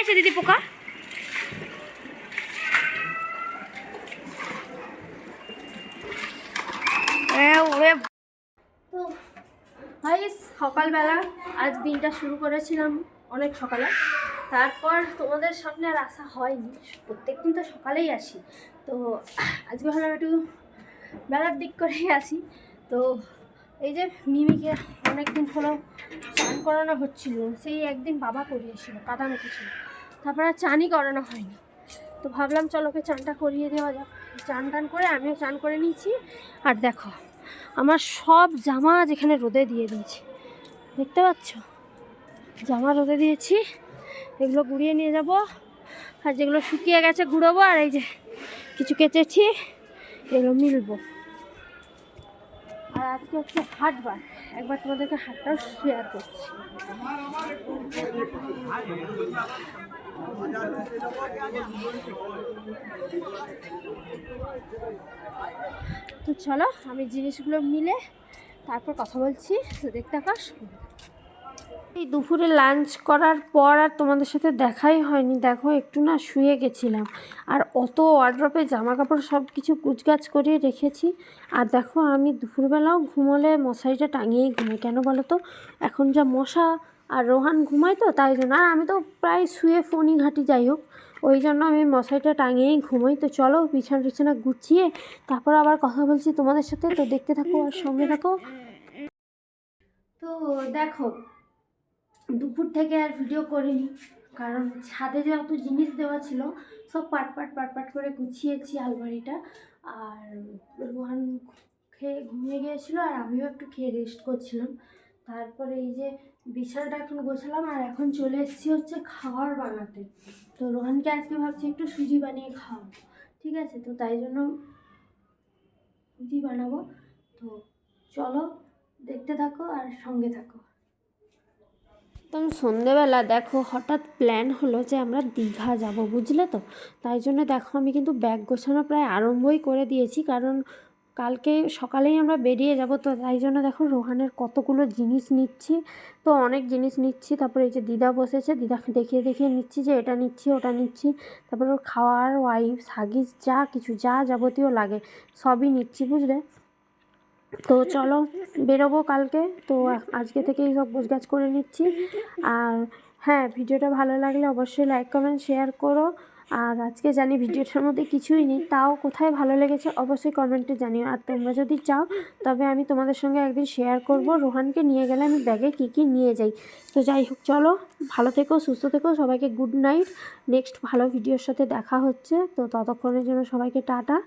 আছে দিদি পোকা? তো ভাই সকালবেলা আজ দিনটা শুরু করেছিলাম অনেক সকালে, তারপর তোমাদের সামনে আর আসা হয়নি। প্রত্যেক দিন তো সকালেই আসি, তো আজকে ভাবলাম একটু বেলার দিক করেই আসি। তো এই যে মিমিকে অনেক দিন হলো চান করানো হচ্ছিল, সেই একদিন বাবা করিয়েছিল, কাদামাটি ছিল, তারপর আর চানই করানো হয়নি। তো ভাবলাম চলো ওকে চানটা করিয়ে দেওয়া যাক। চান টান করে আমিও চান করে নিয়েছি। আর দেখো আমার সব জামা যেখানে রোদে দিয়ে দিয়েছি, দেখতে পাচ্ছ জামা রোদে দিয়েছি, এগুলো গুঁড়িয়ে নিয়ে যাব। আর যেগুলো শুকিয়ে গেছে গুঁড়োবো, আর এই যে কিছু কেচেছি এগুলো মিলবো। আর আজকে হচ্ছে হাটবার, একবার তোমাদেরকে হাটটাও শেয়ার করছি। তো চলো আমি জিনিসগুলো মিলে তারপর কথা বলছি, তো দেখতে থাকো। এই দুপুরে লাঞ্চ করার পর আর তোমাদের সাথে দেখাই হয়নি। দেখো একটু না শুয়ে গেছিলাম, আর অত ওয়ার্ড্রপে জামা কাপড় সব কিছু কুচগাছ করে রেখেছি। আর দেখো আমি দুপুরবেলাও ঘুমোলে মশারিটা টাঙিয়েই ঘুমাই, কেন বলো তো, এখন যা মশা। আর রোহান ঘুমায় তো তাই জন্য, আর আমি তো প্রায় শুয়ে ফোনই ঘাঁটি, যাই হোক ওই জন্য আমি মশারিটা টাঙিয়েই ঘুমাই। তো চলো বিছানা গুছিয়ে তারপর আবার কথা বলছি তোমাদের সাথে, তো দেখতে থাকো আর সঙ্গে থাকো। তো দেখো দুপুর থেকে আর ভিডিও করিনি, কারণ ছাদে যত জিনিস দেওয়া ছিল সব পাট করে গুছিয়েছি আলমারিটা। আর রোহান খেয়ে ঘুমিয়ে গিয়েছিলো, আর আমিও একটু খেয়ে রেস্ট করছিলাম। তারপরে এই যে বিছানাটা এখন গোছালাম, আর এখন চলে এসেছি হচ্ছে খাবার বানাতে। তো রোহানকে আজকে ভাবছি একটু সুজি বানিয়ে খাওয়াবো, ঠিক আছে? তো তাই জন্য সুজি বানাবো। তো চলো দেখতে থাকো আর সঙ্গে থাকো। একদম সন্ধেবেলা দেখো হঠাৎ প্ল্যান হলো যে আমরা দীঘা যাব, বুঝলে তো। তাই জন্য দেখো আমি কিন্তু ব্যাগ গোছানো প্রায় আরম্ভই করে দিয়েছি, কারণ কালকে সকালেই আমরা বেরিয়ে যাব। তো তাই জন্য দেখো রোহানের কতগুলো জিনিস নিচ্ছি, তো অনেক জিনিস নিচ্ছি। তারপরে এই যে দিদা বসেছে, দিদাকে দেখিয়ে নিচ্ছি যে এটা নিচ্ছি ওটা নিচ্ছি। তারপরে ওর খাওয়ার ওয়াইপস হাগিস যা কিছু যা যাবতীয় লাগে সবই নিচ্ছি, বুঝলে। তো চলো বেরোবো কালকে, তো আজকে থেকেই সব গোছগাছ করে নিচ্ছি। আর হ্যাঁ, ভিডিওটা ভালো লাগলে অবশ্যই লাইক কমেন্ট শেয়ার করো। আর আজকে জানি ভিডিওটার মধ্যে কিছুই নেই, তাও কোথায় ভালো লেগেছে অবশ্যই কমেন্টে জানিও। আর তোমরা যদি চাও তবে আমি তোমাদের সঙ্গে একদিন শেয়ার করব রোহানকে নিয়ে গেলে আমি ব্যাগে কী নিয়ে যাই। তো যাই হোক চলো, ভালো থেকো সুস্থ থেকো, সবাইকে গুড নাইট। নেক্সট ভালো ভিডিওর সাথে দেখা হচ্ছে, তো ততক্ষণের জন্য সবাইকে টাটা।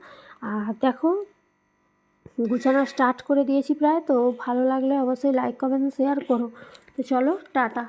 আর দেখো গুছানো স্টার্ট করে দিয়েছি প্রায়, তো ভালো লাগলে অবশ্যই লাইক কমেন্ট শেয়ার করো। তো চলো টাটা।